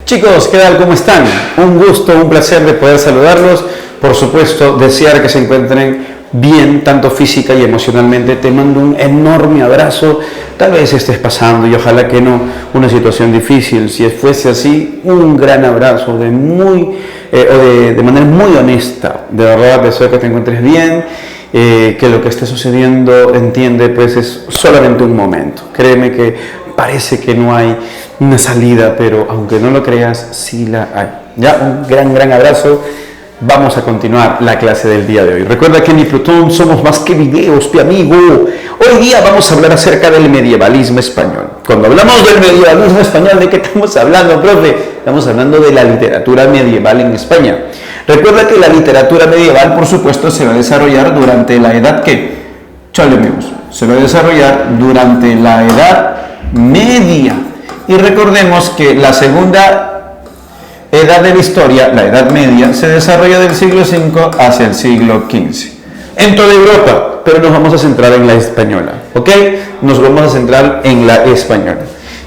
Chicos, ¿qué tal? ¿Cómo están? Un gusto, un placer de poder saludarlos. Por supuesto, desear que se encuentren bien, tanto física y emocionalmente. Te mando un enorme abrazo. Tal vez estés pasando, y ojalá que no, una situación difícil. Si fuese así, un gran abrazo de manera muy honesta. De verdad, deseo que te encuentres bien. Que lo que esté sucediendo, entiende, pues es solamente un momento. Créeme que parece que no hay una salida, pero aunque no lo creas, sí la hay. Ya, un gran abrazo. Vamos a continuar la clase del día de hoy. Recuerda que en Plutón somos más que videos, mi amigo. Hoy día vamos a hablar acerca del medievalismo español. Cuando hablamos del medievalismo español, ¿de qué estamos hablando, profe? Estamos hablando de la literatura medieval en España. Recuerda que la literatura medieval, por supuesto, se va a desarrollar durante la edad que, se va a desarrollar durante la Edad Media. Y recordemos que la segunda edad de la historia, la Edad Media, se desarrolla del siglo V hacia el siglo XV. En toda Europa, pero nos vamos a centrar en la española, ¿ok? Nos vamos a centrar en la española.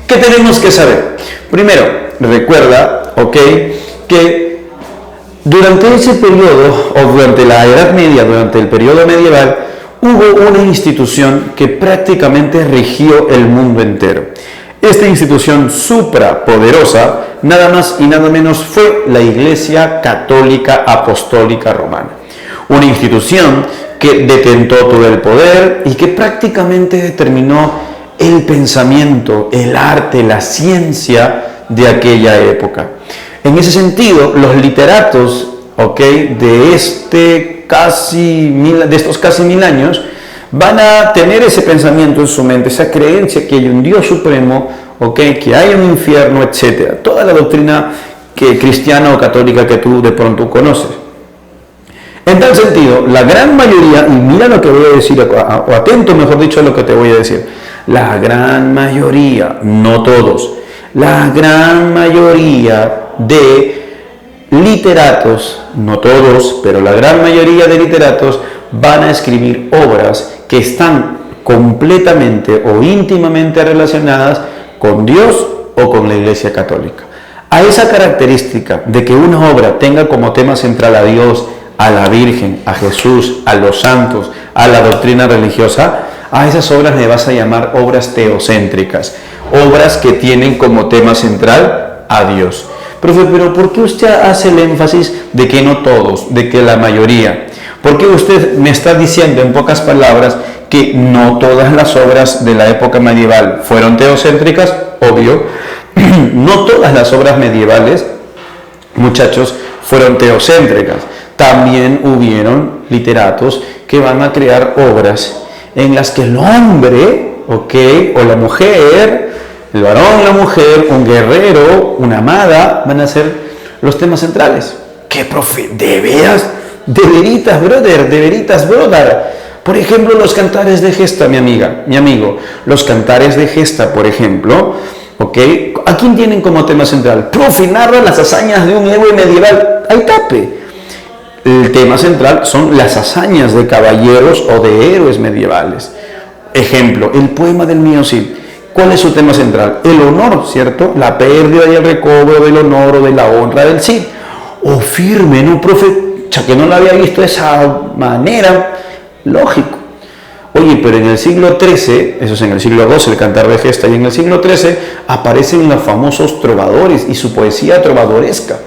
¿Qué tenemos que saber? Primero, recuerda, ¿ok?, que durante ese periodo, o durante la Edad Media, durante el periodo medieval, hubo una institución que prácticamente rigió el mundo entero. Esta institución suprapoderosa, nada más y nada menos, fue la Iglesia Católica Apostólica Romana. Una institución que detentó todo el poder y que prácticamente determinó el pensamiento, el arte, la ciencia de aquella época. En ese sentido, los literatos, de estos casi 1000 años, van a tener ese pensamiento en su mente, esa creencia que hay un Dios supremo, que hay un infierno, etc. Toda la doctrina cristiana o católica que tú de pronto conoces. En tal sentido, la gran mayoría, y mira lo que voy a decir, o atento mejor dicho a lo que te voy a decir, la gran mayoría, no todos, la gran mayoría de literatos, no todos, pero la gran mayoría de literatos van a escribir obras que están completamente o íntimamente relacionadas con Dios o con la Iglesia Católica. A esa característica de que una obra tenga como tema central a Dios, a la Virgen, a Jesús, a los santos, a la doctrina religiosa, a esas obras le vas a llamar obras teocéntricas, obras que tienen como tema central a Dios. Profe, pero ¿por qué usted hace el énfasis de que no todos, de que la mayoría? ¿Por qué usted me está diciendo en pocas palabras que no todas las obras de la época medieval fueron teocéntricas? Obvio, no todas las obras medievales, muchachos, fueron teocéntricas. También hubieron literatos que van a crear obras en las que el hombre, o la mujer, el varón, la mujer, un guerrero, una amada, van a ser los temas centrales. ¿Qué, profe? ¿De veras? De veritas, brother. Por ejemplo, los cantares de gesta, mi amigo. Los cantares de gesta, por ejemplo, ¿a quién tienen como tema central? Profe, narra las hazañas de un héroe medieval. Ahí tape. El tema central son las hazañas de caballeros o de héroes medievales. Ejemplo, el poema del mío Cid. ¿Cuál es su tema central? El honor, ¿cierto? La pérdida y el recobro del honor o de la honra del Cid. O firme, ¿no, profe? Ya que no lo había visto de esa manera, lógico. Oye, pero en el siglo XIII, eso es en el siglo XII, el cantar de gesta, y en el siglo XIII aparecen los famosos trovadores y su poesía trovadoresca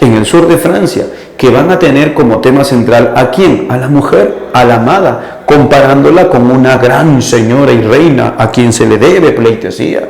en el sur de Francia, que van a tener como tema central ¿a quién? A la mujer, a la amada, comparándola con una gran señora y reina a quien se le debe pleitesía.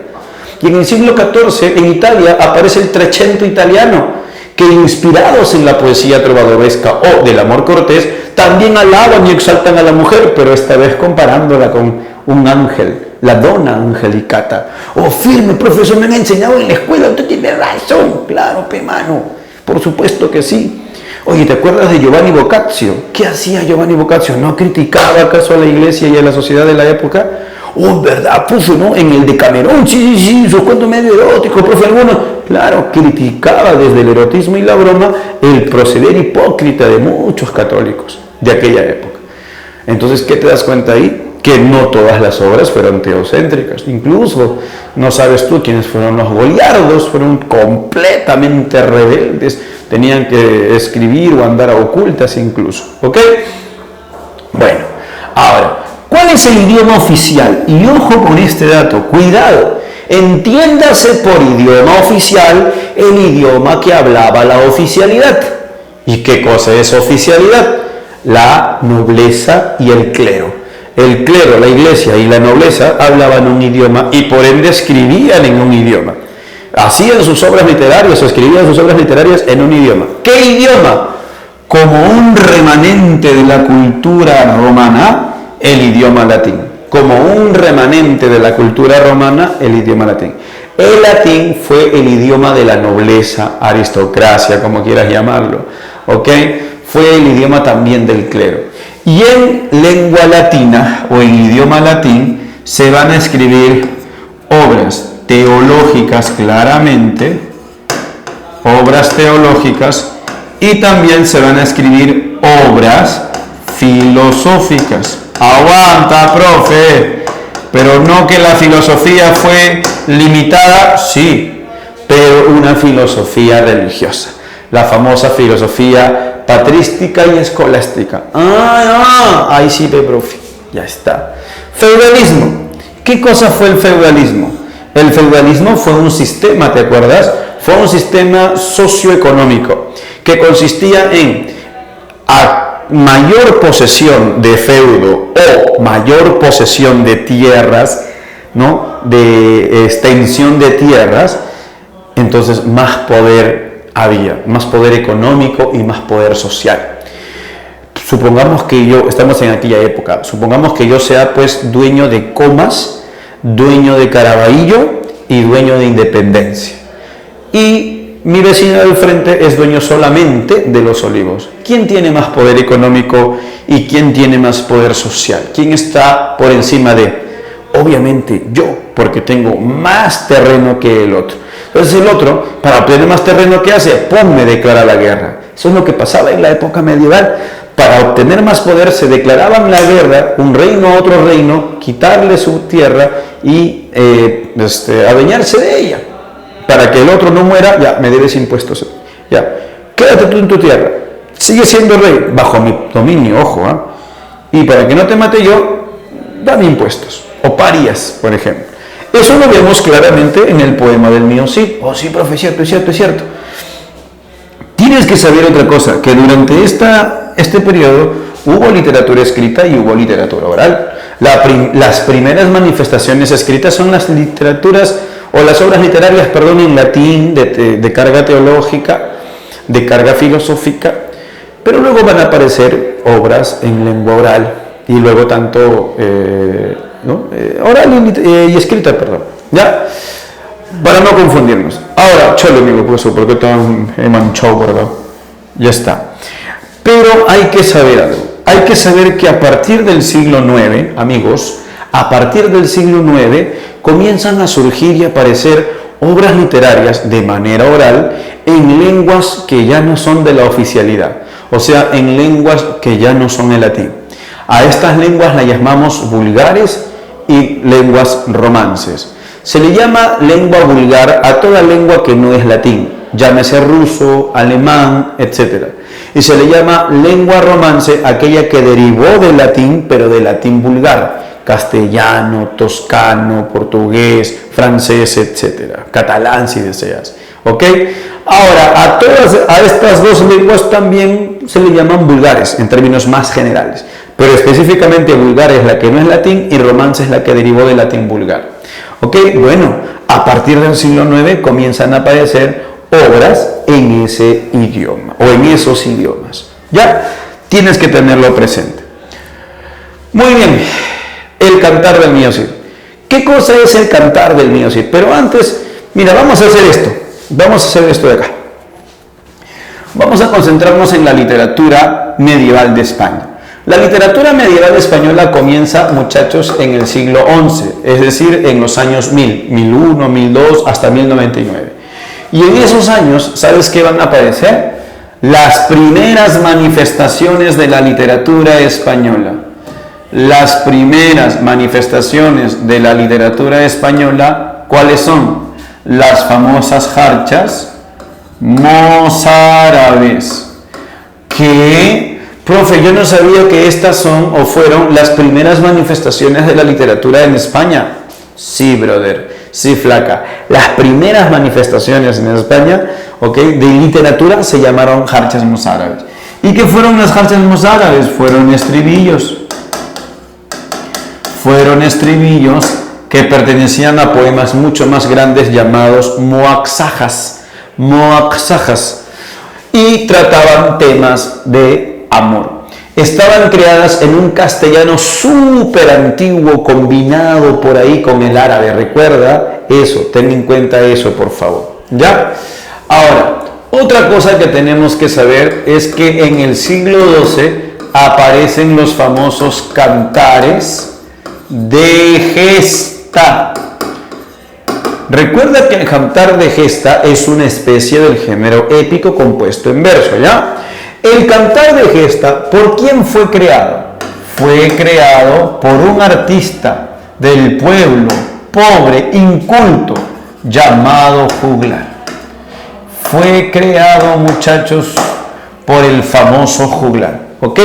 Y en el siglo XIV, en Italia, aparece el Trecento italiano, que inspirados en la poesía trovadoresca o del amor cortés, también alaban y exaltan a la mujer, pero esta vez comparándola con un ángel, la donna angelicata. Oh, firme, profesor, me han enseñado en la escuela, usted tiene razón. Claro, mano, por supuesto que sí. Oye, ¿te acuerdas de Giovanni Boccaccio? ¿Qué hacía Giovanni Boccaccio? ¿No criticaba acaso a la iglesia y a la sociedad de la época? Oh, ¿verdad? Puso, ¿no? En el Decamerón, sí, sus cuentos medio eróticos, profe, algunos. Claro, criticaba desde el erotismo y la broma el proceder hipócrita de muchos católicos de aquella época. Entonces, ¿qué te das cuenta ahí? que no todas las obras fueron teocéntricas. Incluso, no sabes tú quiénes fueron los goliardos, fueron completamente rebeldes, tenían que escribir o andar a ocultas incluso. ¿Ok? Bueno, ahora, ¿cuál es el idioma oficial? Y ojo con este dato, cuidado, entiéndase por idioma oficial el idioma que hablaba la oficialidad. ¿Y qué cosa es oficialidad? La nobleza y el clero. El clero, la iglesia y la nobleza hablaban un idioma y por ende escribían en un idioma. Hacían sus obras literarias o escribían sus obras literarias en un idioma. ¿Qué idioma? Como un remanente de la cultura romana, el idioma latín. Como un remanente de la cultura romana, el idioma latín. El latín fue el idioma de la nobleza, aristocracia, como quieras llamarlo. ¿Ok? Fue el idioma también del clero. Y en lengua latina o en idioma latín se van a escribir obras teológicas claramente, obras teológicas, y también se van a escribir obras filosóficas. Aguanta, profe, pero no que la filosofía fue limitada, sí, pero una filosofía religiosa, la famosa filosofía patrística y escolástica. Ahí sí, profe, ya está. Feudalismo. ¿Qué cosa fue el feudalismo? El feudalismo fue un sistema, ¿te acuerdas? Fue un sistema socioeconómico que consistía en mayor posesión de feudo o mayor posesión de tierras, ¿no? De extensión de tierras, entonces más poder había, más poder económico y más poder social. Supongamos que estamos en aquella época, supongamos que yo sea pues dueño de Comas, dueño de Caraballo y dueño de Independencia. Y mi vecino del frente es dueño solamente de Los Olivos. ¿Quién tiene más poder económico y quién tiene más poder social? ¿Quién está por encima de? Obviamente yo, porque tengo más terreno que el otro. Entonces el otro, para obtener más terreno, ¿qué hace? ¡Pum!, me declara la guerra. Eso es lo que pasaba en la época medieval. Para obtener más poder se declaraban la guerra, un reino a otro reino, quitarle su tierra y adueñarse de ella. Para que el otro no muera, ya, me debes impuestos. Ya, quédate tú en tu tierra. Sigue siendo rey, bajo mi dominio, ojo. Y para que no te mate yo, dame impuestos. O parias, por ejemplo. Eso lo vemos claramente en el poema del Mío Cid. Oh, sí, profe, cierto, es cierto, es cierto. Tienes que saber otra cosa, que durante este periodo hubo literatura escrita y hubo literatura oral. Las primeras manifestaciones escritas son las literaturas o las obras literarias, perdón, en latín, de carga teológica, de carga filosófica, pero luego van a aparecer obras en lengua oral y luego tanto oral y escrita, perdón, ¿ya? Para no confundirnos. Ahora, chole, amigo, porque tan he manchado, ¿verdad? Ya está. Pero hay que saber algo. Hay que saber que a partir del siglo IX, amigos, a partir del siglo IX comienzan a surgir y aparecer obras literarias de manera oral en lenguas que ya no son de la oficialidad, o sea, en lenguas que ya no son el latín. A estas lenguas las llamamos vulgares y lenguas romances. Se le llama lengua vulgar a toda lengua que no es latín, llámese ruso, alemán, etc. Y se le llama lengua romance aquella que derivó del latín, pero del latín vulgar, castellano, toscano, portugués, francés, etc. Catalán, si deseas. ¿Ok? Ahora, a estas dos lenguas también se le llaman vulgares, en términos más generales. Pero específicamente vulgar es la que no es latín y romance es la que derivó del latín vulgar. ¿Ok? Bueno, a partir del siglo IX comienzan a aparecer obras en ese idioma o en esos idiomas. ¿Ya? Tienes que tenerlo presente. Muy bien, el cantar del Mío Cid. ¿Qué cosa es el cantar del Mío Cid? Pero antes, mira, vamos a hacer esto. Vamos a hacer esto de acá. Vamos a concentrarnos en la literatura medieval de España. La literatura medieval española comienza, muchachos, en el siglo XI, es decir, en los años 1000, 1001, 1002, hasta 1099. Y en esos años, ¿sabes qué van a aparecer? Las primeras manifestaciones de la literatura española. las primeras manifestaciones de la literatura española, ¿cuáles son? Las famosas jarchas mozárabes. Que, profe, yo no sabía que estas son o fueron las primeras manifestaciones de la literatura en España. Sí, brother, sí, flaca. Las primeras manifestaciones en España, ¿ok?, de literatura se llamaron jarchas mozárabes. ¿Y qué fueron las jarchas mozárabes? Fueron estribillos. Fueron estribillos que pertenecían a poemas mucho más grandes llamados moaxajas. Y trataban temas de amor. Estaban creadas en un castellano súper antiguo, combinado por ahí con el árabe. Recuerda eso, ten en cuenta eso, por favor. ¿Ya? Ahora, otra cosa que tenemos que saber es que en el siglo XII aparecen los famosos cantares de gesta. Recuerda que el cantar de gesta es una especie del género épico compuesto en verso, ¿ya? El cantar de gesta, ¿por quién fue creado? Fue creado por un artista del pueblo, pobre, inculto, llamado juglar. Fue creado, muchachos, por el famoso juglar, ¿ok?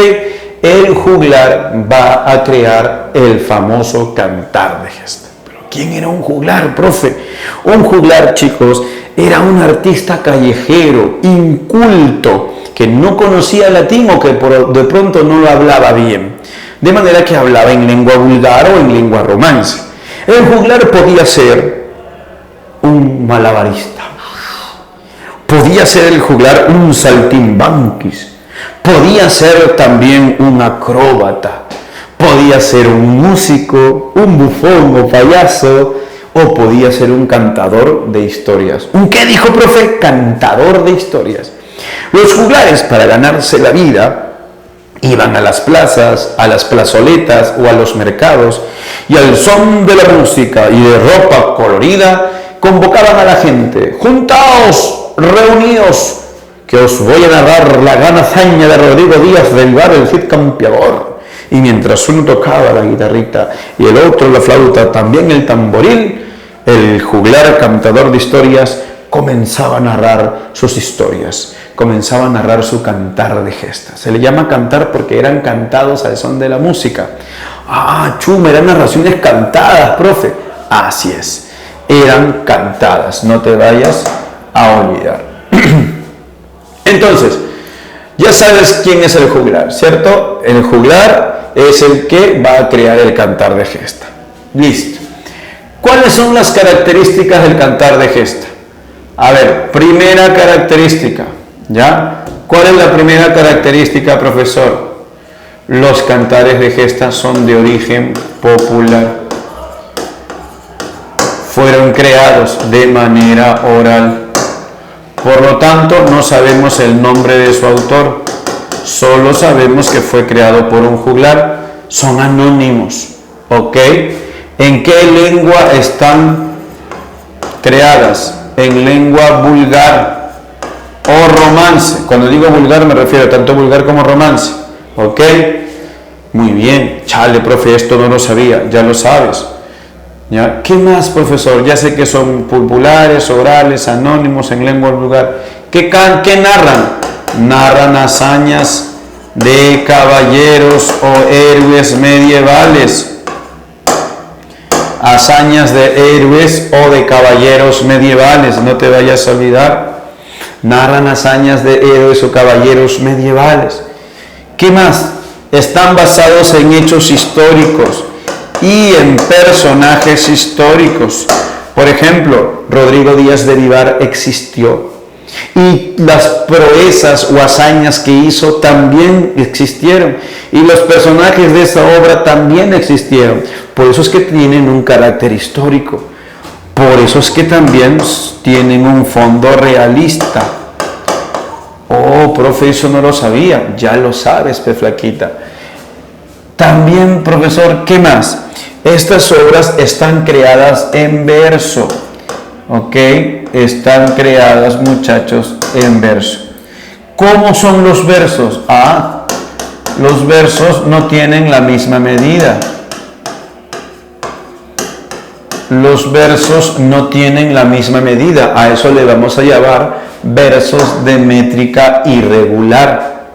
El juglar va a crear el famoso cantar de gesta. ¿Pero quién era un juglar, profe? Un juglar, chicos, era un artista callejero, inculto, que no conocía latín o que de pronto no lo hablaba bien, de manera que hablaba en lengua vulgar o en lengua romance. El juglar podía ser un malabarista, podía ser el juglar un saltimbanquis, podía ser también un acróbata, podía ser un músico, un bufón o payaso, o podía ser un cantador de historias. ¿Un qué dijo, profe? Cantador de historias. Los juglares, para ganarse la vida, iban a las plazas, a las plazoletas o a los mercados, y al son de la música y de ropa colorida, convocaban a la gente: juntaos, reunidos, que os voy a narrar la gran hazaña de Rodrigo Díaz del Bar el Cid Campeador. Y mientras uno tocaba la guitarrita y el otro la flauta, también el tamboril, el juglar cantador de historias comenzaba a narrar sus historias, comenzaba a narrar su cantar de gesta. Se le llama cantar porque eran cantados al son de la música. Ah, chuma, eran narraciones cantadas, profe. Así es, eran cantadas, no te vayas a olvidar. Entonces, ya sabes quién es el juglar, ¿cierto? El juglar es el que va a crear el cantar de gesta. Listo. ¿Cuáles son las características del cantar de gesta? A ver, primera característica, ¿ya? ¿Cuál es la primera característica, profesor? Los cantares de gesta son de origen popular. Fueron creados de manera oral. Por lo tanto, no sabemos el nombre de su autor. Solo sabemos que fue creado por un juglar. Son anónimos, ¿ok? ¿En qué lengua están creadas? En lengua vulgar o romance. Cuando digo vulgar me refiero tanto vulgar como romance, ¿ok? Muy bien. Chale, profe, esto no lo sabía. Ya lo sabes. ¿Ya? ¿Qué más, profesor? Ya sé que son populares, orales, anónimos, en lengua vulgar. ¿Qué narran? Narran hazañas de caballeros o héroes medievales. Hazañas de héroes o de caballeros medievales, no te vayas a olvidar. Narran hazañas de héroes o caballeros medievales. ¿Qué más? Están basados en hechos históricos y en personajes históricos. Por ejemplo, Rodrigo Díaz de Vivar existió y las proezas o hazañas que hizo también existieron y los personajes de esa obra también existieron. Por eso es que tienen un carácter histórico, por eso es que también tienen un fondo realista. Oh, profe, eso no lo sabía. Ya lo sabes, pe flaquita. También, profesor, ¿qué más? Estas obras están creadas en verso, ¿ok? Están creadas, muchachos, en verso. ¿Cómo son los versos? Ah, los versos no tienen la misma medida. Los versos no tienen la misma medida. A eso le vamos a llamar versos de métrica irregular.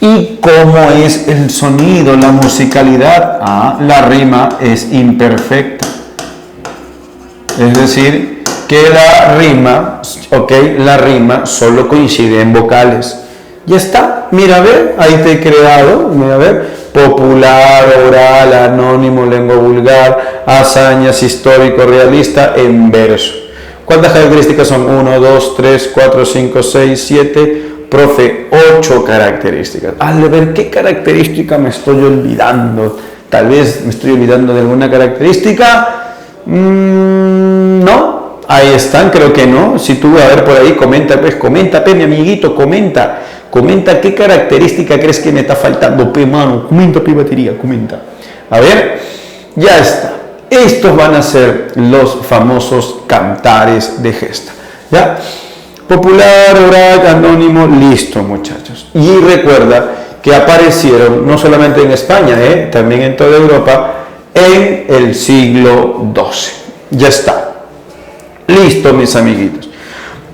¿Y cómo es el sonido, la musicalidad? La rima es imperfecta. Es decir, que la rima solo coincide en vocales. Ya está. Mira, a ver, ahí te he creado, mira, a ver, popular, oral, anónimo, lengua vulgar, hazañas, histórico, realista, en verso. ¿Cuántas características son? 1, 2, 3, 4, 5, 6, 7, profe, 8 características. A ver, ¿qué característica me estoy olvidando? Tal vez me estoy olvidando de alguna característica. No, ahí están, creo que no. Si tú, a ver, por ahí, comenta, pues, comenta, mi amiguito, comenta qué característica crees que me está faltando, mano, comenta, batería, comenta. A ver, ya está. Estos van a ser los famosos cantares de gesta, ¿ya? Popular, oral, anónimo, listo, muchachos. Y recuerda que aparecieron no solamente en España, también en toda Europa, en el siglo XII. Ya está. Listo, mis amiguitos.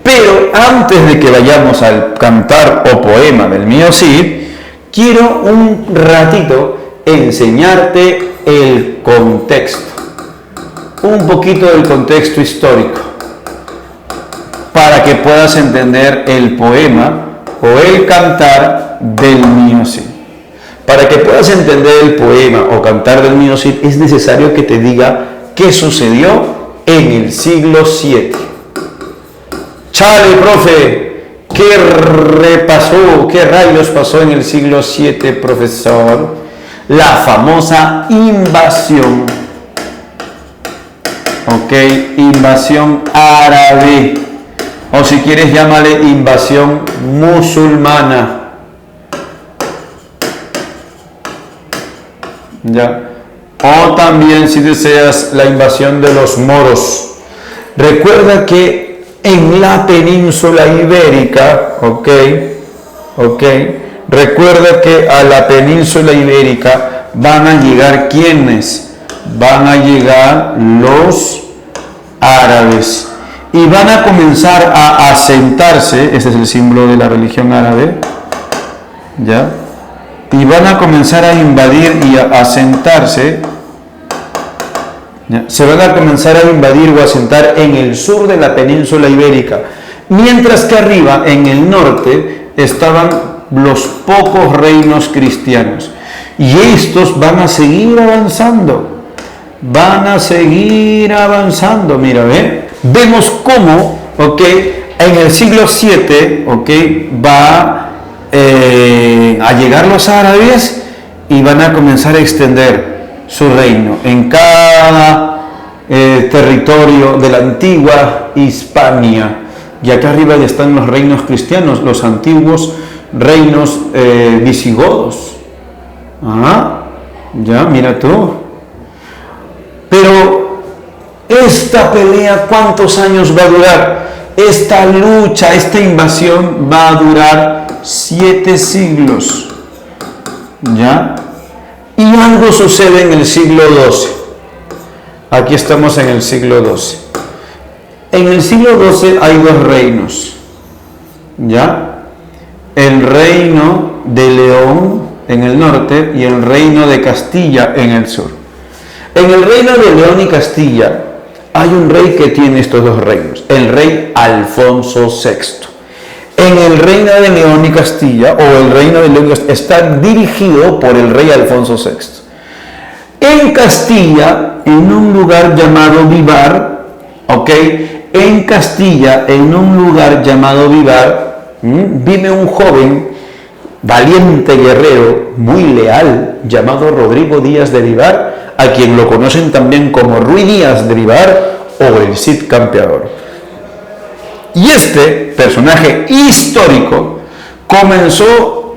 Pero antes de que vayamos al cantar o poema del mío Cid, quiero un ratito enseñarte el contexto. Un poquito del contexto histórico, para que puedas entender el poema o el cantar del mío Cid. Para que puedas entender el poema o cantar del mío Cid, es necesario que te diga qué sucedió en el siglo VII. Chale, profe, ¿qué rayos pasó en el siglo VII, profesor? La famosa invasión, invasión árabe, o si quieres llámale invasión musulmana. ¿Ya? O también, si deseas, la invasión de los moros. Recuerda que en la península ibérica, recuerda que a la península ibérica van a llegar ¿quiénes? Van a llegar los árabes y van a comenzar a asentarse. Este es el símbolo de la religión árabe, ¿ya? Y van a comenzar a invadir y a asentarse. ¿Ya? Se van a comenzar a invadir o asentar en el sur de la península ibérica, mientras que arriba, en el norte, estaban los pocos reinos cristianos. Y estos van a seguir avanzando. Mira, vemos cómo, en el siglo VII, va a llegar los árabes y van a comenzar a extender su reino en cada territorio de la antigua Hispania. Y acá arriba ya están los reinos cristianos, los antiguos reinos visigodos. Ya, mira tú. Pero esta pelea, ¿cuántos años va a durar? Esta lucha, esta invasión va a durar 7 siglos. ¿Ya? Y algo sucede en el siglo XII. Aquí estamos en el siglo XII. En el siglo XII hay 2 reinos. ¿Ya? El reino de León en el norte y el reino de Castilla en el sur. En el reino de León y Castilla hay un rey que tiene estos 2 reinos, el rey Alfonso VI. En el reino de León y Castilla, o el reino de León y Castilla, está dirigido por el rey Alfonso VI. En Castilla, en un lugar llamado Vivar, en Castilla, en un lugar llamado Vivar, vive un joven valiente guerrero, muy leal, llamado Rodrigo Díaz de Vivar, a quien lo conocen también como Ruy Díaz de Vivar o el Cid Campeador. Y este personaje histórico comenzó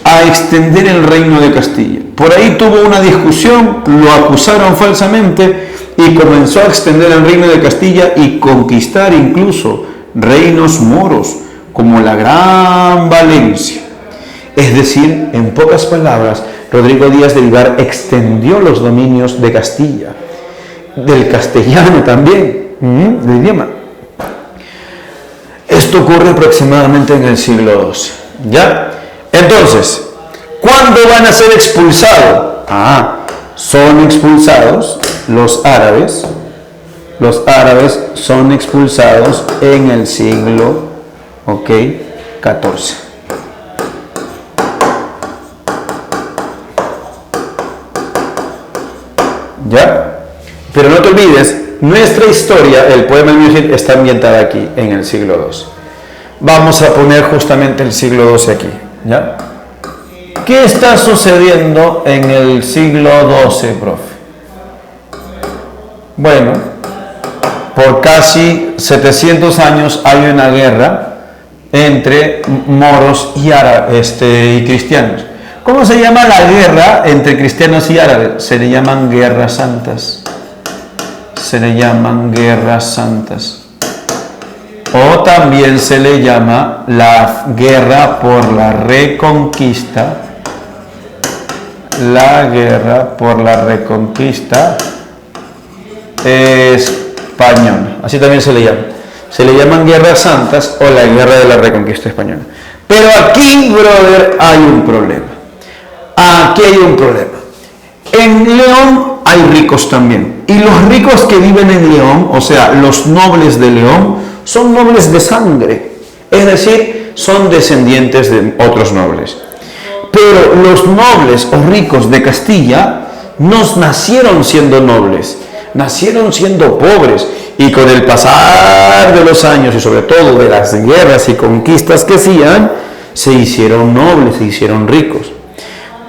a extender el reino de Castilla. Por ahí tuvo una discusión, lo acusaron falsamente y comenzó a extender el reino de Castilla y conquistar incluso reinos moros como la Gran Valencia. Es decir, en pocas palabras, Rodrigo Díaz de Vivar extendió los dominios de Castilla, del castellano también, del idioma. Esto ocurre aproximadamente en el siglo XII, ¿ya? Entonces, ¿cuándo van a ser expulsados? Son expulsados los árabes son expulsados en el siglo XIV. ¿Ya? Pero no te olvides, nuestra historia, el poema del Cid, está ambientada aquí, en el siglo II. Vamos a poner justamente el siglo XII aquí, ¿ya? ¿Qué está sucediendo en el siglo XII, profe? Bueno, por casi 700 años hay una guerra entre moros y árabes y cristianos. ¿Cómo se llama la guerra entre cristianos y árabes? Se le llaman guerras santas. Se le llaman guerras santas. O también se le llama la guerra por la reconquista. La guerra por la reconquista española. Así también se le llama. Se le llaman guerras santas o la guerra de la reconquista española. Pero aquí, brother, hay un problema. Aquí hay un problema. En León hay ricos también. Y los ricos que viven en León, o sea, los nobles de León, son nobles de sangre. Es decir, son descendientes de otros nobles. Pero los nobles o ricos de Castilla no nacieron siendo nobles, nacieron siendo pobres. Y con el pasar de los años y sobre todo de las guerras y conquistas que hacían, se hicieron nobles, se hicieron ricos.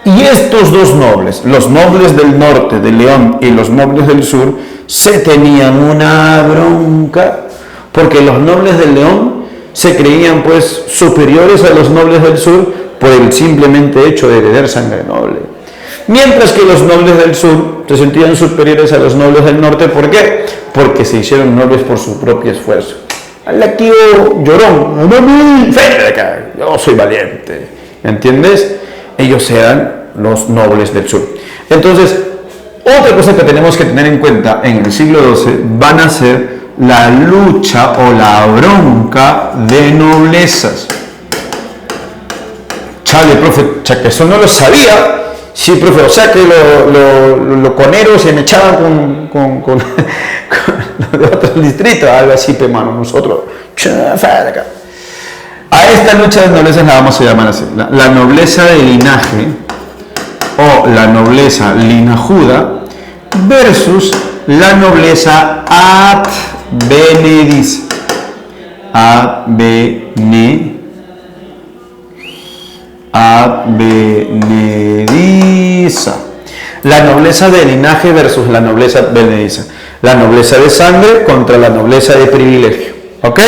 Y estos dos nobles, los nobles del norte de León y los nobles del sur, se tenían una bronca, porque los nobles del León se creían pues superiores a los nobles del sur por el simplemente hecho de heredar sangre noble. Mientras que los nobles del sur se sentían superiores a los nobles del norte, ¿por qué? Porque se hicieron nobles por su propio esfuerzo. Al tío llorón, yo soy valiente, ¿entiendes? Ellos eran los nobles del sur. Entonces, otra cosa que tenemos que tener en cuenta en el siglo XII van a ser la lucha o la bronca de noblezas. Chale, profe, que eso no lo sabía. Sí, profe, o sea que los coneros se me echaban con los de otros distritos, algo así, pero hermano, nosotros. A esta lucha de noblezas la vamos a llamar así, la nobleza de linaje o la nobleza linajuda versus la nobleza advenediza. Advenediza. La nobleza de linaje versus la nobleza advenediza. La nobleza de sangre contra la nobleza de privilegio. ¿Ok?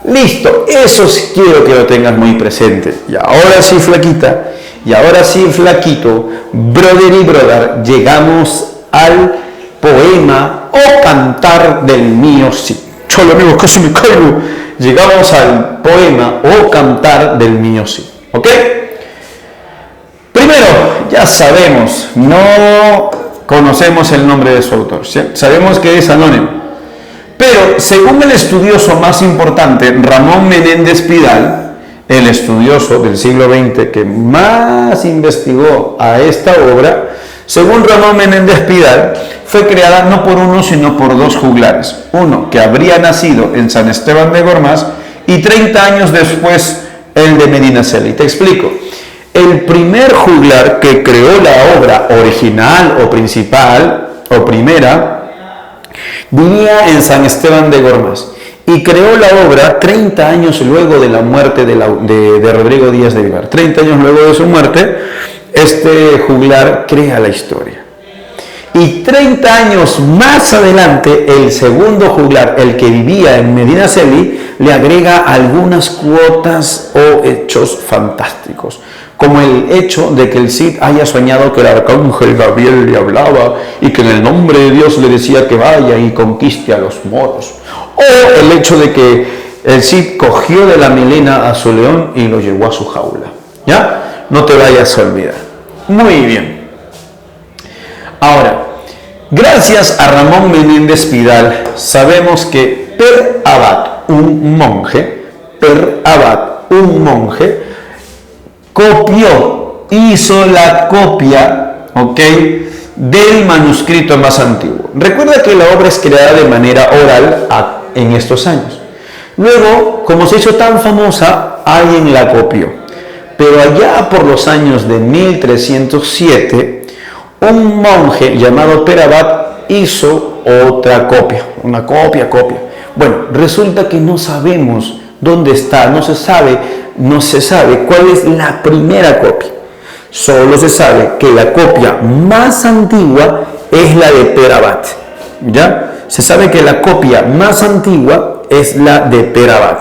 Listo, eso sí quiero que lo tengas muy presente. Y ahora sí, flaquita, y ahora sí, flaquito, brother y brother, llegamos al poema o cantar del mío sí. Cholo, amigo, casi me caigo. Llegamos al poema o cantar del mío sí. ¿Ok? Primero, ya sabemos, no conocemos el nombre de su autor, ¿sí? Sabemos que es anónimo. Pero, según el estudioso más importante, Ramón Menéndez Pidal, el estudioso del siglo XX que más investigó a esta obra, según Ramón Menéndez Pidal, fue creada no por uno, sino por dos juglares. Uno que habría nacido en San Esteban de Gormaz y 30 años después el de Medinaceli. Te explico. El primer juglar que creó la obra original o principal o primera vivía en San Esteban de Gormaz y creó la obra 30 años luego de la muerte de Rodrigo Díaz de Vivar. 30 años luego de su muerte, este juglar crea la historia. Y 30 años más adelante, el segundo juglar, el que vivía en Medinaceli, le agrega algunas cuotas o hechos fantásticos, como el hecho de que el Cid haya soñado que el arcángel Gabriel le hablaba y que en el nombre de Dios le decía que vaya y conquiste a los moros, o el hecho de que el Cid cogió de la melena a su león y lo llevó a su jaula. ¿Ya? No te vayas a olvidar. Muy bien. Ahora, gracias a Ramón Menéndez Pidal, sabemos que Per Abad, un monje, hizo la copia, ¿ok?, del manuscrito más antiguo. Recuerda que la obra es creada de manera oral en estos años. Luego, como se hizo tan famosa, alguien la copió. Pero allá por los años de 1307, un monje llamado Per Abad hizo otra copia, una copia. Bueno, resulta que no sabemos dónde está, no se sabe cuál es la primera copia. Solo se sabe que la copia más antigua es la de Per Abad. ¿Ya? Se sabe que la copia más antigua es la de Per Abad.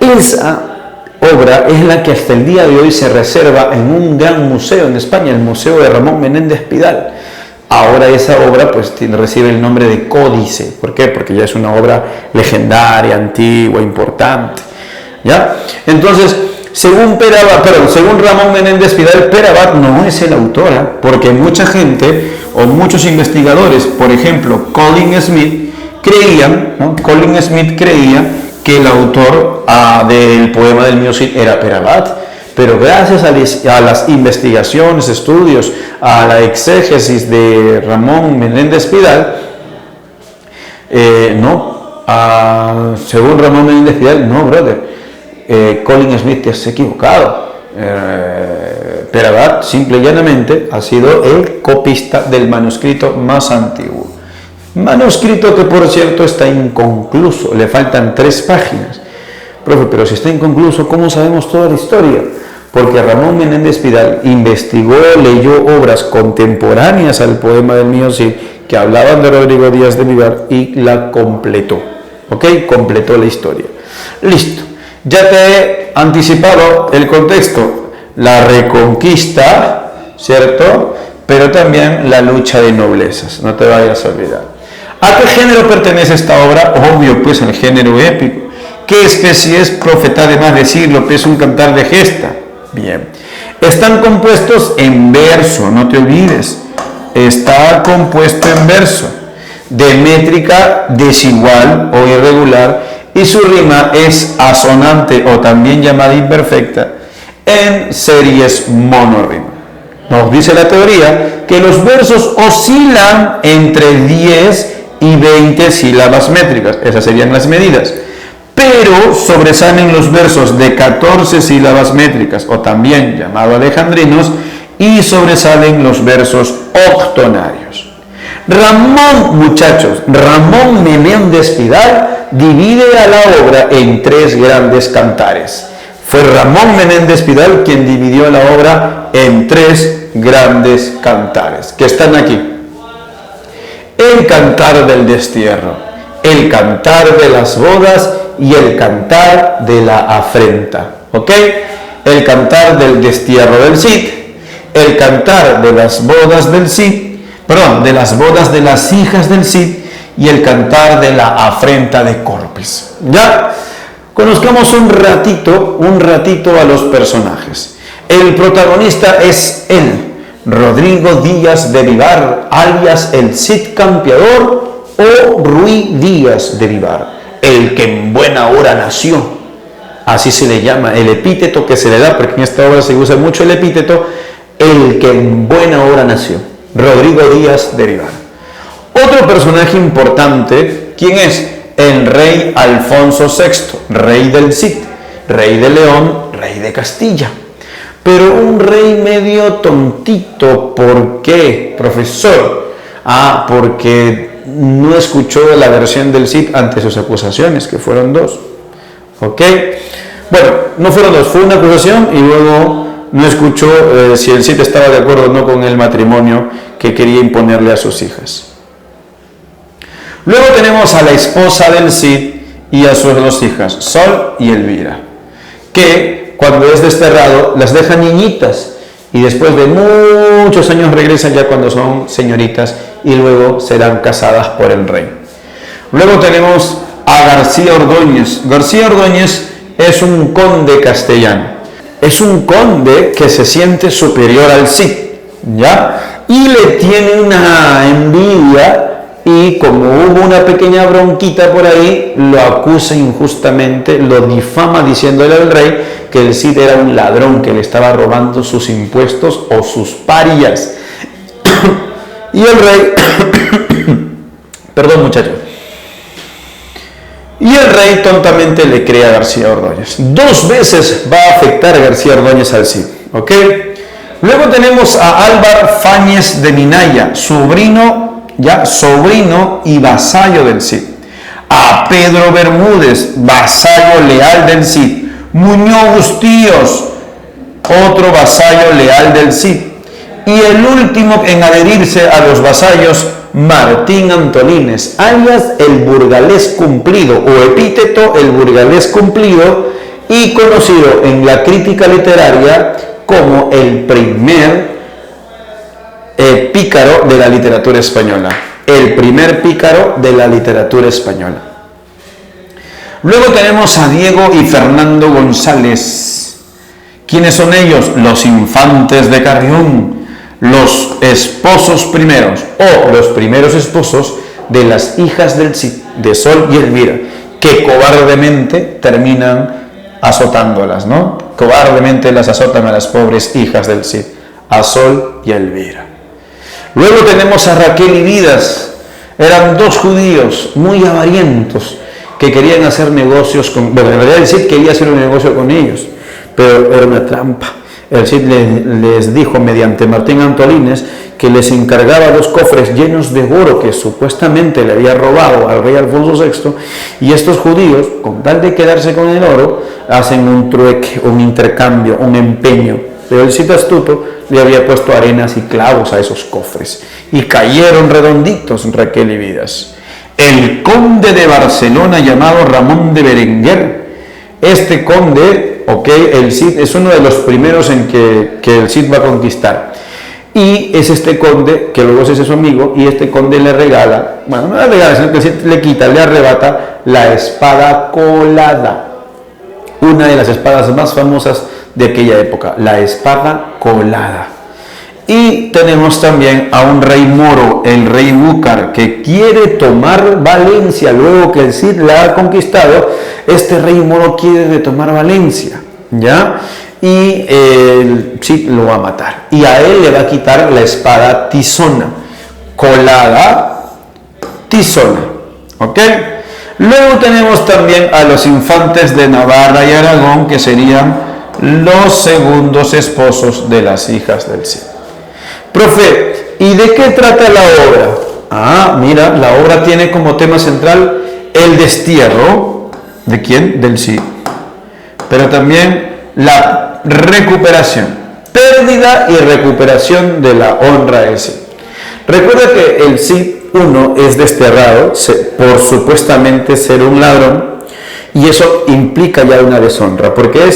Esa obra es la que hasta el día de hoy se reserva en un gran museo en España, el Museo de Ramón Menéndez Pidal. Ahora esa obra pues recibe el nombre de Códice. ¿Por qué? Porque ya es una obra legendaria, antigua, importante. ¿Ya? Entonces, según Ramón Menéndez Pidal, Per Abad no es el autor, porque mucha gente o muchos investigadores, por ejemplo, Colin Smith creía que el autor del poema del Mío Cid era Per Abad, pero gracias a las investigaciones, estudios, a la exégesis de Ramón Menéndez Pidal, según Ramón Menéndez Pidal, no, brother, Colin Smith, te has equivocado. Per Abad simple y llanamente ha sido el copista del manuscrito más antiguo. Manuscrito que, por cierto, está inconcluso, le faltan 3 páginas. Profe, pero si está inconcluso, ¿cómo sabemos toda la historia? Porque Ramón Menéndez Pidal investigó, leyó obras contemporáneas al poema del Mío Cid que hablaban de Rodrigo Díaz de Vivar y la completó. ¿Ok? Completó la historia. Listo. Ya te he anticipado el contexto, la reconquista, ¿cierto? Pero también la lucha de noblezas, no te vayas a olvidar. ¿A qué género pertenece esta obra? Obvio, pues al género épico. ¿Qué especie es, profeta? Además de decirlo, pues un cantar de gesta. Bien. Están compuestos en verso, no te olvides. Está compuesto en verso, de métrica desigual o irregular, y su rima es asonante o también llamada imperfecta en series monorrima. Nos dice la teoría que los versos oscilan entre 10 y 20 sílabas métricas, esas serían las medidas, pero sobresalen los versos de 14 sílabas métricas o también llamados alejandrinos y sobresalen los versos octonarios. Ramón Menéndez Pidal divide a la obra en 3 grandes cantares. Fue Ramón Menéndez Pidal quien dividió la obra en 3 grandes cantares, que están aquí. El cantar del destierro, el cantar de las bodas y el cantar de la afrenta. ¿Ok? El cantar del destierro del Cid, el cantar de las bodas del Cid, de las bodas de las hijas del Cid y el cantar de la afrenta de Corpus. Ya, conozcamos un ratito a los personajes. El protagonista es él, Rodrigo Díaz de Vivar, alias el Cid Campeador o Ruy Díaz de Vivar, el que en buena hora nació. Así se le llama, el epíteto que se le da, porque en esta obra se usa mucho el epíteto, el que en buena hora nació. Rodrigo Díaz de Vivar. Otro personaje importante, ¿quién es? El rey Alfonso VI, rey del Cid, rey de León, rey de Castilla. Pero un rey medio tontito. ¿Por qué, profesor? Porque no escuchó la versión del Cid ante sus acusaciones, que fueron 2. ¿Ok? Bueno, no fueron 2, fue una acusación y luego no escuchó si el Cid estaba de acuerdo o no con el matrimonio que quería imponerle a sus hijas. Luego tenemos a la esposa del Cid y a sus 2 hijas, Sol y Elvira, que cuando es desterrado las deja niñitas y después de muchos años regresan ya cuando son señoritas y luego serán casadas por el rey. Luego tenemos a García Ordóñez. García Ordóñez es un conde castellano. es un conde que se siente superior al Cid, ¿ya? Y le tiene una envidia, y como hubo una pequeña bronquita por ahí, lo acusa injustamente, lo difama diciéndole al rey que el Cid era un ladrón, que le estaba robando sus impuestos o sus parias. Y el rey, perdón muchachos, y el rey tontamente le cree a García Ordóñez. 2 veces va a afectar a García Ordóñez al Cid, ¿ok? Luego tenemos a Álvar Fáñez de Minaya, sobrino y vasallo del Cid. A Pedro Bermúdez, vasallo leal del Cid. Muñoz Bustíos, otro vasallo leal del Cid. Y el último en adherirse a los vasallos, Martín Antolínez, alias el burgalés cumplido, o epíteto el burgalés cumplido, y conocido en la crítica literaria como el primer pícaro de la literatura española. El primer pícaro de la literatura española. Luego tenemos a Diego y Fernando González. ¿Quiénes son ellos? Los infantes de Carrión, los esposos primeros, o los primeros esposos de las hijas del Cid, de Sol y Elvira, que cobardemente terminan azotándolas, ¿no? Cobardemente las azotan a las pobres hijas del Cid, a Sol y a Elvira. Luego tenemos a Raquel y Vidas. Eran 2 judíos muy avarientos que querían hacer negocios con... Bueno, en realidad el Cid quería hacer un negocio con ellos, pero era una trampa. El Cid les dijo mediante Martín Antolínez que les encargaba 2 cofres llenos de oro que supuestamente le había robado al rey Alfonso VI, y estos judíos, con tal de quedarse con el oro, hacen un trueque, un intercambio, un empeño. Pero el Cid astuto le había puesto arenas y clavos a esos cofres, y cayeron redonditos Raquel y Vidas. El conde de Barcelona llamado Ramón de Berenguer. Este conde, el Cid es uno de los primeros en que el Cid va a conquistar. Y es este conde que luego se hace su amigo, y este conde le regala, bueno, no le regala, sino que el Cid le quita, le arrebata la espada colada. Una de las espadas más famosas de aquella época, la espada colada. Y tenemos también a un rey moro, el rey Búcar, que quiere tomar Valencia luego que el Cid la ha conquistado. Este rey moro quiere retomar Valencia, ¿ya? Y el Cid lo va a matar, y a él le va a quitar la espada tizona, colada, tizona, ¿ok? Luego tenemos también a los infantes de Navarra y Aragón, que serían los segundos esposos de las hijas del Cid. Profe, ¿y de qué trata la obra? Mira, la obra tiene como tema central el destierro. ¿De quién? Del Cid. Pero también la recuperación, pérdida y recuperación de la honra del Cid. Recuerda que el Cid, uno, es desterrado por supuestamente ser un ladrón, y eso implica ya una deshonra, porque él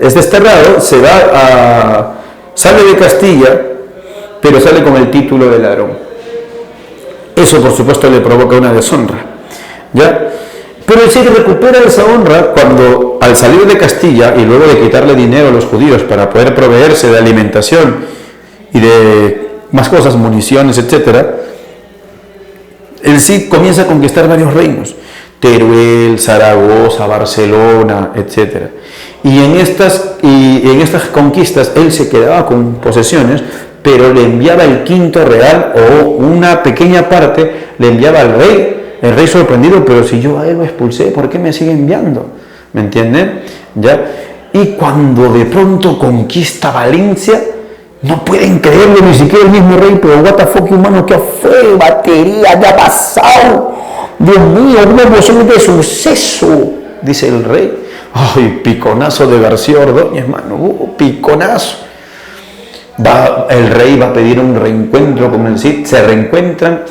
es desterrado, sale de Castilla, pero sale con el título de ladrón. Eso por supuesto le provoca una deshonra, ¿ya? Pero el Cid recupera esa honra cuando, al salir de Castilla y luego de quitarle dinero a los judíos para poder proveerse de alimentación y de más cosas, municiones, etc., el Cid comienza a conquistar varios reinos: Teruel, Zaragoza, Barcelona, etc. Y en estas conquistas él se quedaba con posesiones, pero le enviaba el quinto real, o una pequeña parte le enviaba al rey. El rey sorprendido: pero si yo a él lo expulsé, ¿por qué me sigue enviando? ¿Me entienden? ¿Ya? Y cuando de pronto conquista Valencia, no pueden creerlo ni siquiera el mismo rey, pero what the fuck, humano, ¿qué fue? Batería, ya ha pasado. Dios mío, una emoción de suceso, dice el rey. Ay, piconazo de García Ordóñez, mano, piconazo. El rey va a pedir un reencuentro con el Cid, se reencuentran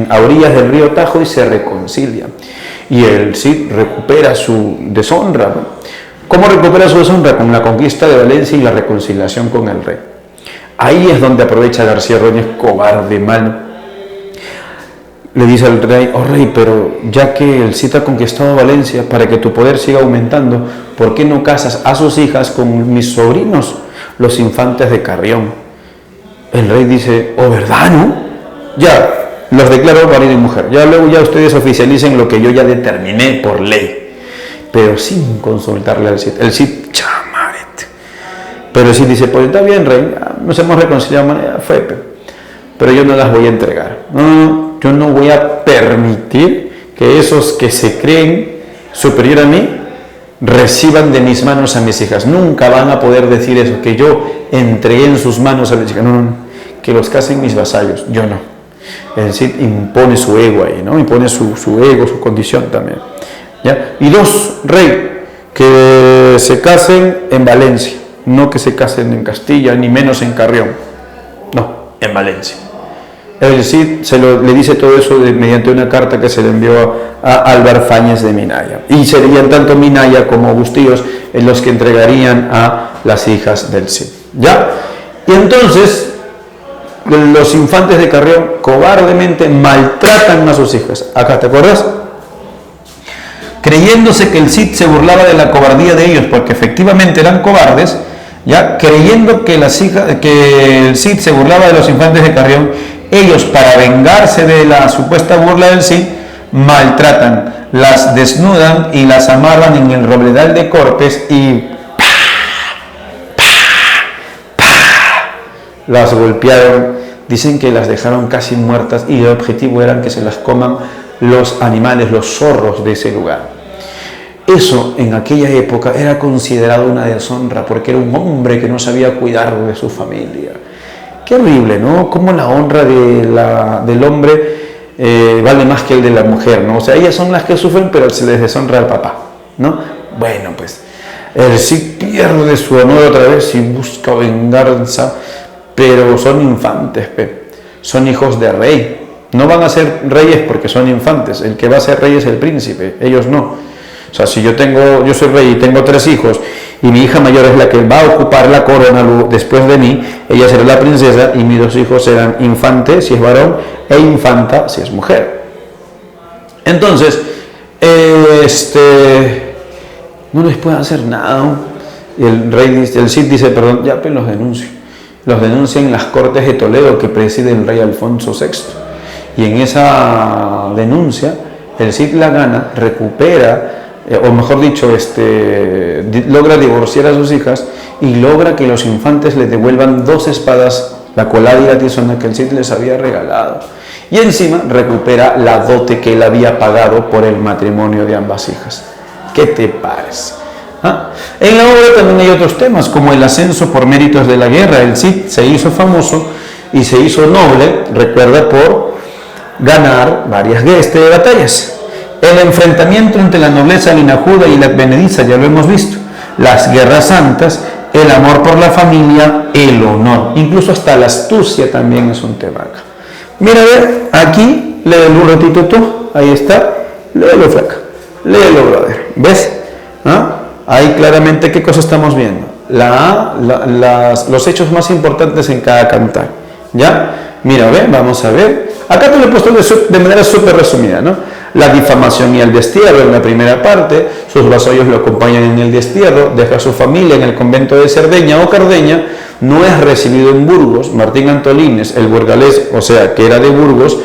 a orillas del río Tajo y se reconcilian. Y el Cid recupera su deshonra, ¿no? ¿Cómo recupera su deshonra? Con la conquista de Valencia y la reconciliación con el rey. Ahí es donde aprovecha García Ordóñez, cobarde, malo. le dice al rey: oh rey, pero ya que el Cid ha conquistado Valencia, para que tu poder siga aumentando, ¿por qué no casas a sus hijas con mis sobrinos, los infantes de Carrión? El rey dice: oh, ¿verdad, no? Ya, los declaro marido y mujer. Ya luego ya ustedes oficialicen lo que yo ya determiné por ley. Pero sin consultarle al Cid. El Cid, chamaret. Pero el Cid dice: pues está bien, rey, nos hemos reconciliado, pero yo no las voy a entregar. No, yo no voy a permitir que esos que se creen superior a mí reciban de mis manos a mis hijas. Nunca van a poder decir eso, que yo entregué en sus manos a mis hijas. No, que los casen mis vasallos, yo no. Es decir, impone su ego ahí, ¿no? Impone su ego, su condición también. ¿Ya? Y dos, rey, que se casen en Valencia, no que se casen en Castilla, ni menos en Carrión. No, en Valencia. El Cid le dice todo eso mediante una carta que se le envió a Álvar Fáñez de Minaya. Y serían tanto Minaya como Agustíos en los que entregarían a las hijas del Cid. ¿Ya? Y entonces los infantes de Carrión cobardemente maltratan a sus hijas. Acá, ¿te acuerdas? Creyéndose que el Cid se burlaba de la cobardía de ellos, porque efectivamente eran cobardes, ya creyendo que el Cid se burlaba de los infantes de Carrión, ellos, para vengarse de la supuesta burla del Cid, maltratan, las desnudan y las amarran en el robledal de Corpes y las golpearon. Dicen que las dejaron casi muertas y el objetivo era que se las coman los animales, los zorros de ese lugar. Eso en aquella época era considerado una deshonra, porque era un hombre que no sabía cuidar de su familia. Qué horrible, ¿no? Como la honra del hombre vale más que el de la mujer, ¿no? O sea, ellas son las que sufren, pero se les deshonra al papá, ¿no? Bueno, pues el Cid pierde su honor otra vez y busca venganza, pero son infantes, son hijos de rey. No van a ser reyes porque son infantes. El que va a ser rey es el príncipe, ellos no. O sea, si yo soy rey y tengo 3 hijos y mi hija mayor es la que va a ocupar la corona después de mí, ella será la princesa y mis 2 hijos serán infante si es varón e infanta si es mujer. Entonces, no les puede hacer nada. El Cid dice, perdón, ya pues los denuncio. Los denuncian en las Cortes de Toledo que preside el rey Alfonso VI. Y en esa denuncia, el Cid la gana, recupera, o mejor dicho, logra divorciar a sus hijas y logra que los infantes le devuelvan 2 espadas, la colada y la tizona que el Cid les había regalado. Y encima recupera la dote que él había pagado por el matrimonio de ambas hijas. ¿Qué te parece? En la obra también hay otros temas, como el ascenso por méritos de la guerra. El Cid se hizo famoso y se hizo noble, recuerda, por ganar varias batallas. El enfrentamiento entre la nobleza linajuda y la advenediza, ya lo hemos visto. Las guerras santas, el amor por la familia, el honor. Incluso hasta la astucia también es un tema acá. Mira, a ver, aquí, léelo un ratito tú, ahí está, léelo flaca, léelo brother, ¿ves? Ahí claramente, ¿qué cosa estamos viendo? Los hechos más importantes en cada cantar, ¿ya? Mira, ve, vamos a ver. Acá te lo he puesto de manera súper resumida, ¿no? La difamación y el destierro en la primera parte, sus vasallos lo acompañan en el destierro, deja a su familia en el convento de Cerdeña o Cardeña, no es recibido en Burgos. Martín Antolínez, el burgalés, o sea, que era de Burgos,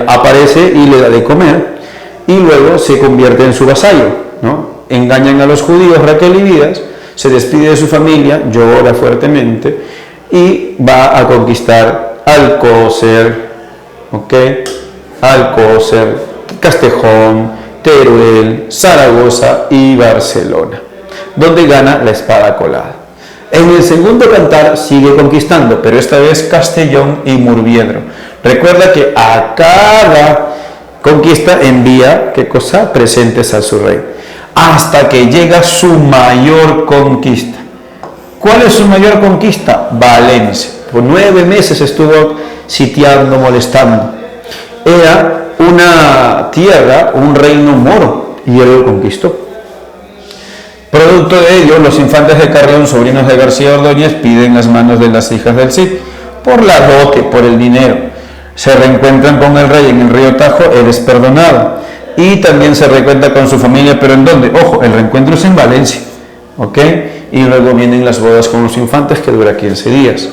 aparece y le da de comer, y luego se convierte en su vasallo, ¿no? Engañan a los judíos Raquel y Díaz, se despide de su familia, llora fuertemente y va a conquistar Alcócer, ¿ok? Alcócer, Castejón, Teruel, Zaragoza y Barcelona, donde gana la espada colada. En el segundo cantar sigue conquistando, pero esta vez Castellón y Murviedro. Recuerda que a cada conquista envía, ¿qué cosa? Presentes a su rey, hasta que llega su mayor conquista. ¿Cuál es su mayor conquista? Valencia. Por 9 meses estuvo sitiando, molestando. Era una tierra, un reino moro, y él lo conquistó. Producto de ello, los infantes de Carrión, sobrinos de García Ordóñez, piden las manos de las hijas del Cid por la dote, por el dinero. Se reencuentran con el rey en el río Tajo, él es perdonado. Y también se reencuentra con su familia, pero ¿en dónde? Ojo, el reencuentro es en Valencia, ¿ok? Y luego vienen las bodas con los infantes, que dura 15 días.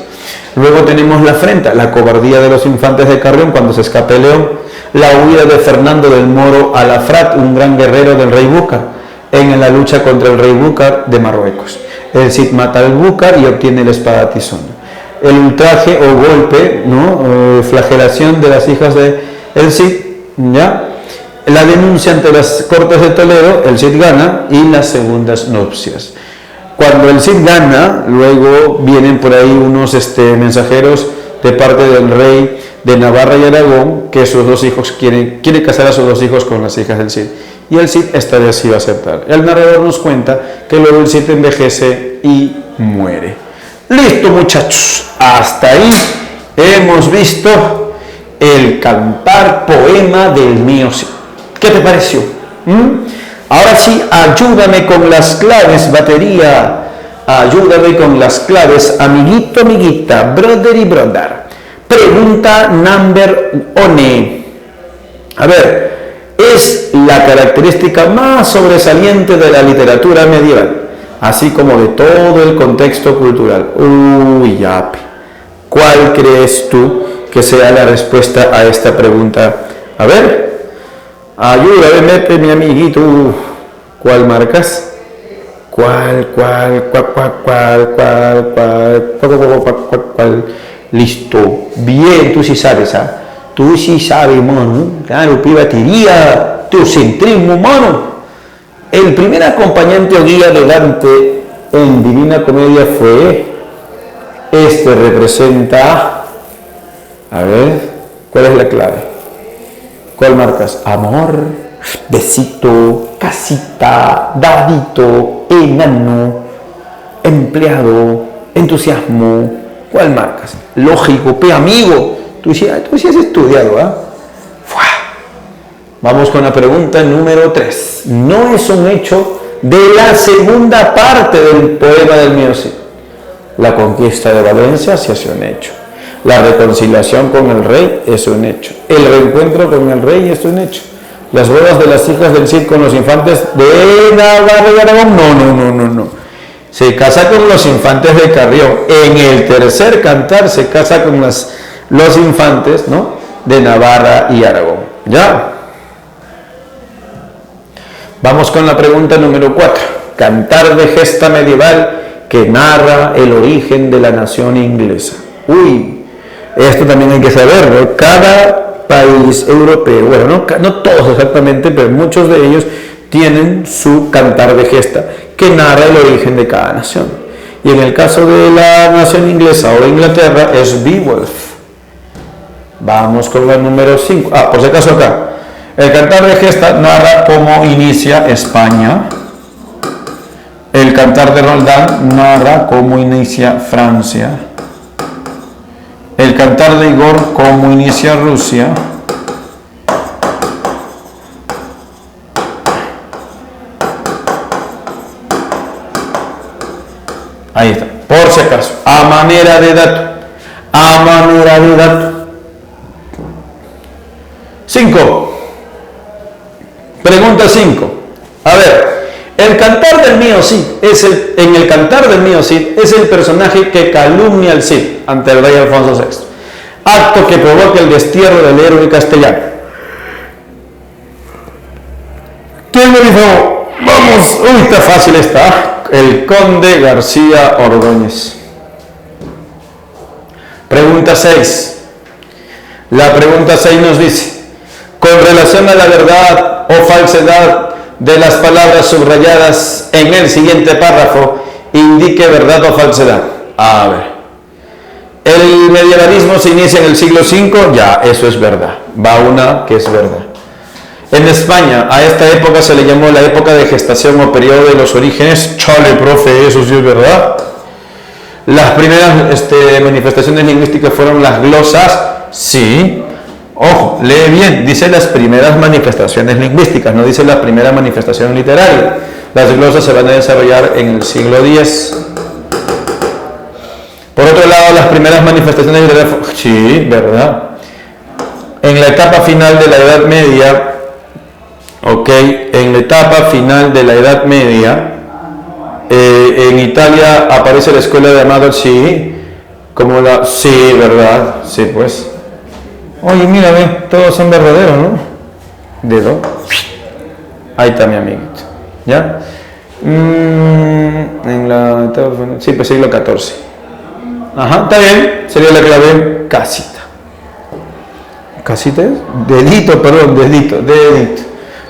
Luego tenemos la afrenta, la cobardía de los infantes de Carrión cuando se escapa el león, la huida de Fernando del Moro al Afrat, un gran guerrero del rey Búcar, en la lucha contra el rey Búcar de Marruecos. El Cid mata al Búcar y obtiene la espada tizona. El ultraje o golpe, ¿no? Flagelación de las hijas de el Cid, ¿ya? La denuncia ante las Cortes de Toledo, el Cid gana, y las segundas nupcias. Cuando el Cid gana, luego vienen por ahí unos mensajeros de parte del rey de Navarra y Aragón, que sus dos hijos quiere casar a sus dos hijos con las hijas del Cid. Y el Cid esta vez sí va a aceptar. El narrador nos cuenta que luego el Cid envejece y muere. Listo, muchachos, hasta ahí hemos visto el cantar poema del mío Cid. ¿Qué te pareció? Ahora sí, ayúdame con las claves, batería. Ayúdame con las claves, amiguito, amiguita, brother y brother. Pregunta number one. A ver, es la característica más sobresaliente de la literatura medieval, así como de todo el contexto cultural. Uy, ya. ¿Cuál crees tú que sea la respuesta a esta pregunta? A ver. Ayúdame, mete mi amiguito. ¿Cuál marcas? ¿Cuál? Listo. Bien, tú sí sabes, ¿ah? Tú sí sabes, mano. Claro, pibatería, teocentrismo, mano. El primer acompañante o guía de Dante en Divina Comedia fue representa. A ver, ¿cuál es la clave? ¿Cuál marcas? Amor, besito, casita, dadito, enano, empleado, entusiasmo. ¿Cuál marcas? Lógico, amigo. Tú sí has estudiado, ¿ah? Vamos con la pregunta número 3. No es un hecho de la segunda parte del poema del mío Cid. La conquista de Valencia sí es un hecho. La reconciliación con el rey es un hecho. El reencuentro con el rey es un hecho. Las bodas de las hijas del Cid con los infantes de Navarra y Aragón, no. Se casa con los infantes de Carrión. En el tercer cantar se casa con los infantes, ¿no?, de Navarra y Aragón. ¿Ya? Vamos con la pregunta número 4. Cantar de gesta medieval que narra el origen de la nación inglesa. Uy, esto también hay que saberlo. Cada país europeo, bueno, no todos exactamente, pero muchos de ellos tienen su cantar de gesta que narra el origen de cada nación. Y en el caso de la nación inglesa o de Inglaterra es Beowulf. Vamos con la número 5. Por si acaso acá. El cantar de gesta narra cómo inicia España. El cantar de Roldán narra cómo inicia Francia. El cantar de Igor cómo inicia Rusia. Ahí está, por si acaso, a manera de dato. 5. Pregunta 5. A ver, el cantar del mío Cid en el cantar del mío Cid es el personaje que calumnia al Cid ante el rey Alfonso VI, acto que provoca el destierro del héroe castellano. ¿Quién lo dijo? Vamos, está fácil esta. El conde García Ordóñez. Pregunta 6. La pregunta 6 nos dice: con relación a la verdad o falsedad de las palabras subrayadas en el siguiente párrafo, indique verdad o falsedad. A ver, el medievalismo se inicia en el siglo V, ya, eso es verdad. Va una que es verdad. En España, a esta época se le llamó la época de gestación o periodo de los orígenes. Chale, profe, eso sí es verdad. Las primeras manifestaciones lingüísticas fueron las glosas. Sí. Ojo, lee bien, dice las primeras manifestaciones lingüísticas, no dice la primera manifestación literaria. Las glosas se van a desarrollar en el siglo X. Por otro lado, las primeras manifestaciones literarias, sí, verdad. en la etapa final de la Edad Media, ok, en la etapa final de la Edad Media, en Italia aparece la escuela de Amador, sí, como la, sí, ¿verdad? Sí, pues. Oye, mira, ve, todos son verdaderos, ¿no? Dedo. Ahí está mi amiguito, ¿ya? En la etapa final, sí, pues siglo XIV. Ajá, está bien, sería la clave casita. ¿Casita es? Dedito, perdón, dedito.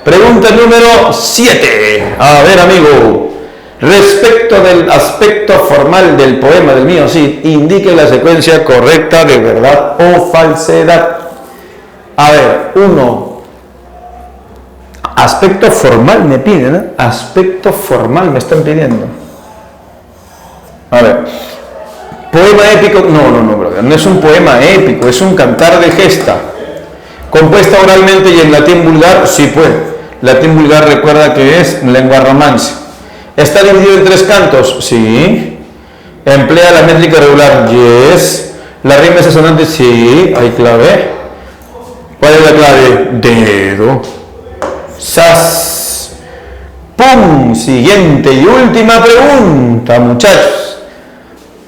Pregunta número 7. A ver, amigo. Respecto del aspecto formal del poema del mío Cid, indique la secuencia correcta de verdad o falsedad. A ver, 1. Aspecto formal me piden, ¿eh? Aspecto formal me están pidiendo. A ver. Poema épico. No, brother. No es un poema épico, es un cantar de gesta. Compuesta oralmente y en latín vulgar, sí, pues. Latín vulgar, recuerda que es lengua romance. ¿Está dividido en 3 cantos? Sí. ¿Emplea la métrica regular? Yes. ¿La rima es asonante? Sí. ¿Hay clave? ¿Cuál es la clave? Dedo. Sas. ¡Pum! Siguiente y última pregunta, muchachos.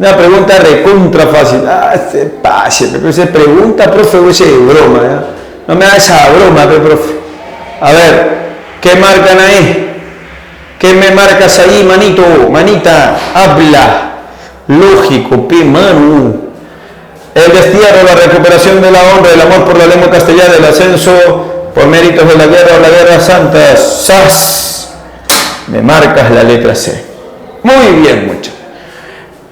Una pregunta recontra fácil. Se pase, pero se pregunta, profe, oye, broma, ¿ya? No me hagas esa broma, profe. A ver, ¿qué marcan ahí? ¿Qué me marcas ahí, manito? Manita, habla. Lógico, manu. El destierro, la recuperación de la honra, el amor por la lengua castellana, el ascenso por méritos de la guerra o la guerra santa. ¡Sas! Me marcas la letra C. Muy bien, muchachos.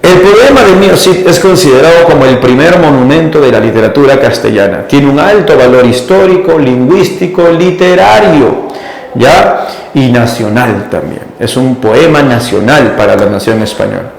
El poema de Mío Cid es considerado como el primer monumento de la literatura castellana. Tiene un alto valor histórico, lingüístico, literario, ¿ya? Y nacional también. Es un poema nacional para la nación española.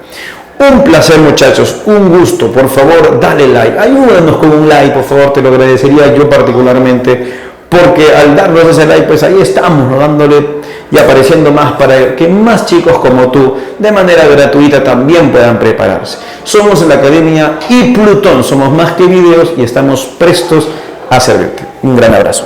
Un placer, muchachos, un gusto. Por favor, dale like. Ayúdanos con un like, por favor, te lo agradecería yo particularmente, porque al darnos ese like, pues ahí estamos, ¿no? Dándole y apareciendo más para que más chicos como tú, de manera gratuita, también puedan prepararse. Somos la Academia y Plutón, somos más que videos y estamos prestos a servirte. Un gran abrazo.